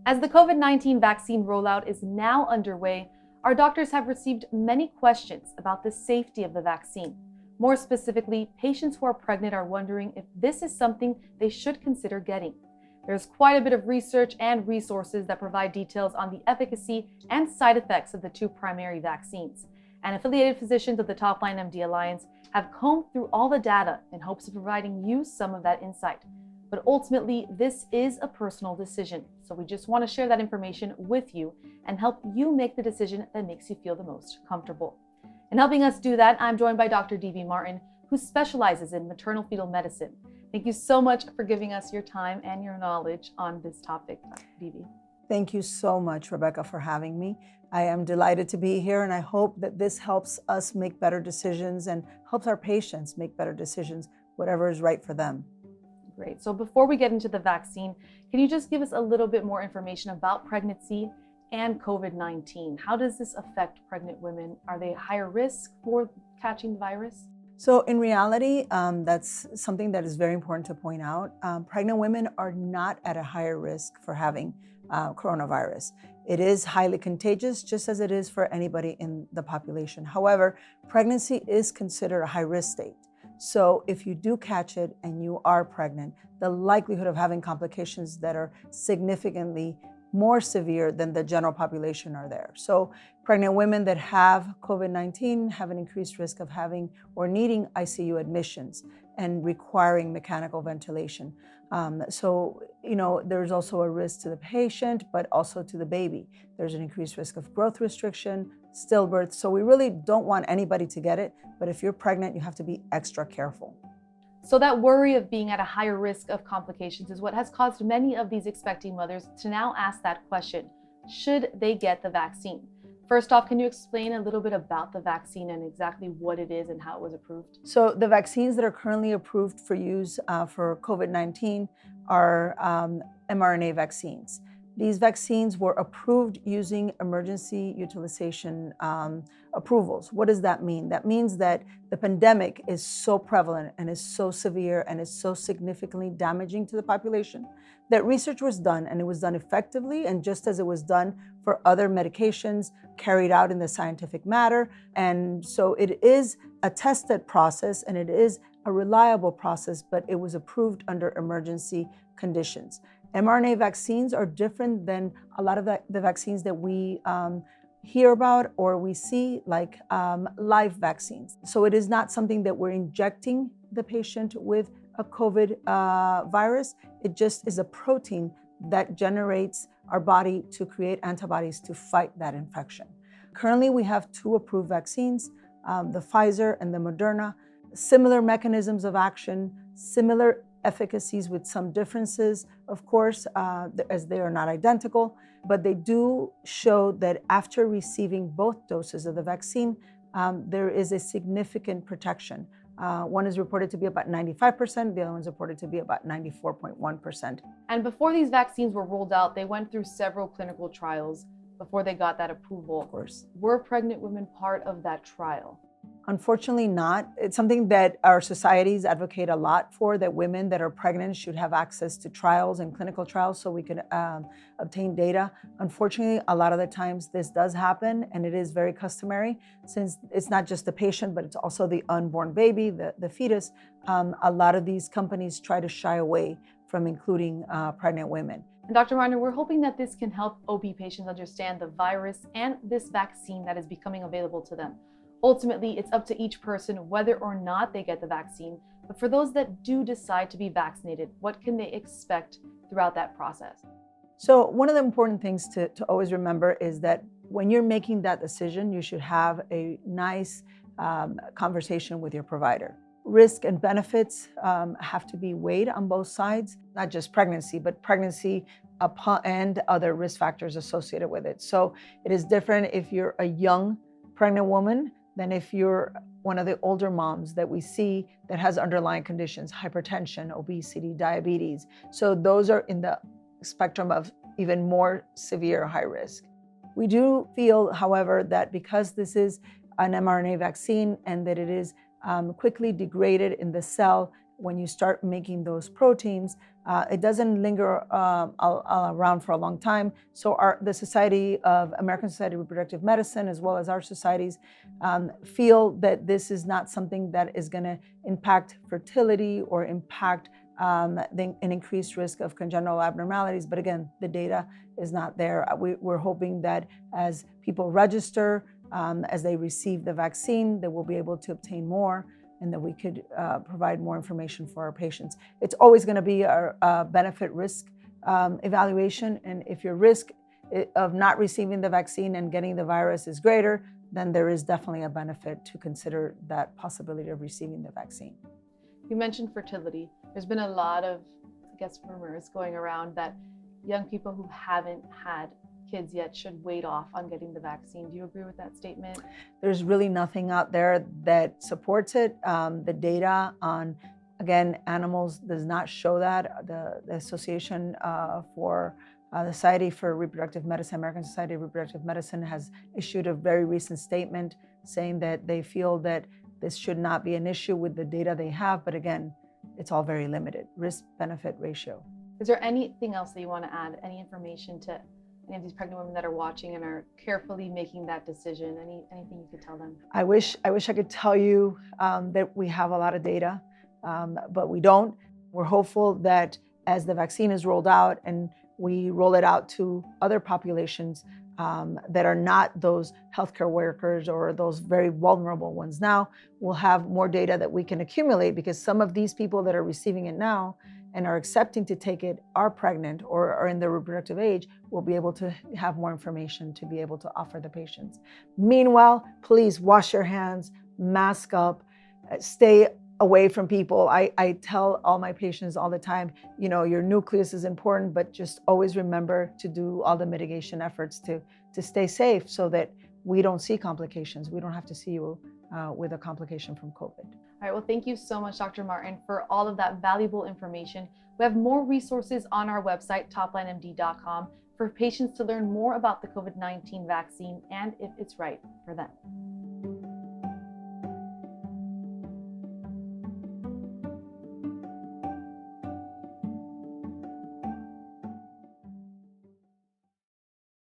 As the COVID-19 vaccine rollout is now underway, our doctors have received many questions about the safety of the vaccine. More specifically, patients who are pregnant are wondering if this is something they should consider getting. There's quite a bit of research and resources that provide details on the efficacy and side effects of the two primary vaccines. And affiliated physicians of the Top Line MD Alliance have combed through all the data in hopes of providing you some of that insight. But ultimately, this is a personal decision. So we just want to share that information with you and help you make the decision that makes you feel the most comfortable. In helping us do that, I'm joined by Dr. D.B. Martin, who specializes in maternal fetal medicine. Thank you so much for giving us your time and your knowledge on this topic, Dr. D.B. Thank you so much, Rebecca, for having me. I am delighted to be here, and I hope that this helps us make better decisions and helps our patients make better decisions, whatever is right for them. Great. So before we get into the vaccine, can you just give us a little bit more information about pregnancy and COVID-19? How does this affect pregnant women? Are they higher risk for catching the virus? So in reality, that's something that is very important to point out. Pregnant women are not at a higher risk for having coronavirus. It is highly contagious, just as it is for anybody in the population. However, pregnancy is considered a high-risk state. So if you do catch it and you are pregnant, the likelihood of having complications that are significantly more severe than the general population are there. So pregnant women that have COVID-19 have an increased risk of having or needing ICU admissions and requiring mechanical ventilation. There's also a risk to the patient, but also to the baby. There's an increased risk of growth restriction, stillbirth. So we really don't want anybody to get it, but if you're pregnant, you have to be extra careful. So that worry of being at a higher risk of complications is what has caused many of these expecting mothers to now ask that question: should they get the vaccine? First off, can you explain a little bit about the vaccine and exactly what it is and how it was approved? So the vaccines that are currently approved for use for COVID-19 are mRNA vaccines. These vaccines were approved using emergency utilization approvals. What does that mean? That means that the pandemic is so prevalent and is so severe and is so significantly damaging to the population that research was done, and it was done effectively, and just as it was done for other medications carried out in the scientific matter. And so it is a tested process and it is a reliable process, but it was approved under emergency conditions. mRNA vaccines are different than a lot of the vaccines that we hear about or we see, like live vaccines. So it is not something that we're injecting the patient with a COVID virus. It just is a protein that generates our body to create antibodies to fight that infection. Currently, we have two approved vaccines, the Pfizer and the Moderna. Similar mechanisms of action, similar efficacies with some differences, of course, as they are not identical, but they do show that after receiving both doses of the vaccine, there is a significant protection. One is reported to be about 95%, the other one is reported to be about 94.1%. And before these vaccines were rolled out, they went through several clinical trials before they got that approval. Of course. Were pregnant women part of that trial? Unfortunately not. It's something that our societies advocate a lot for, that women that are pregnant should have access to trials and clinical trials so we can obtain data. Unfortunately, a lot of the times this does happen, and it is very customary, since it's not just the patient, but it's also the unborn baby, the fetus. A lot of these companies try to shy away from including pregnant women. And Dr. Martin, we're hoping that this can help OB patients understand the virus and this vaccine that is becoming available to them. Ultimately, it's up to each person whether or not they get the vaccine. But for those that do decide to be vaccinated, what can they expect throughout that process? So one of the important things to always remember is that when you're making that decision, you should have a nice conversation with your provider. Risk and benefits have to be weighed on both sides, not just pregnancy, but pregnancy and other risk factors associated with it. So it is different if you're a young pregnant woman than if you're one of the older moms that we see that has underlying conditions, hypertension, obesity, diabetes. So those are in the spectrum of even more severe high risk. We do feel, however, that because this is an mRNA vaccine and that it is quickly degraded in the cell when you start making those proteins, it doesn't linger around for a long time. So the American Society of Reproductive Medicine, as well as our societies, feel that this is not something that is going to impact fertility or impact an increased risk of congenital abnormalities. But again, the data is not there. We're hoping that as people register, as they receive the vaccine, that we'll be able to obtain more and that we could provide more information for our patients. It's always going to be a benefit-risk evaluation. And if your risk of not receiving the vaccine and getting the virus is greater, then there is definitely a benefit to consider that possibility of receiving the vaccine. You mentioned fertility. There's been a lot of, rumors going around that young people who haven't had kids yet should wait off on getting the vaccine. Do you agree with that statement? There's really nothing out there that supports it. The data on, again, animals does not show that. The Association for the Society for Reproductive Medicine, American Society of Reproductive Medicine, has issued a very recent statement saying that they feel that this should not be an issue with the data they have. But again, it's all very limited, risk-benefit ratio. Is there anything else that you want to add? Any information to any of these pregnant women that are watching and are carefully making that decision? Anything you could tell them? I wish I could tell you that we have a lot of data, but we don't. We're hopeful that as the vaccine is rolled out and we roll it out to other populations that are not those healthcare workers or those very vulnerable ones now, we'll have more data that we can accumulate, because some of these people that are receiving it now and are accepting to take it are pregnant or are in the reproductive age. We'll be able to have more information to be able to offer the patients. Meanwhile, please wash your hands, mask up, stay away from people. I tell all my patients all the time, your nucleus is important, but just always remember to do all the mitigation efforts to stay safe so that we don't see complications. We don't have to see you with a complication from COVID. All right, well, thank you so much, Dr. Martin, for all of that valuable information. We have more resources on our website, toplinemd.com, for patients to learn more about the COVID-19 vaccine and if it's right for them.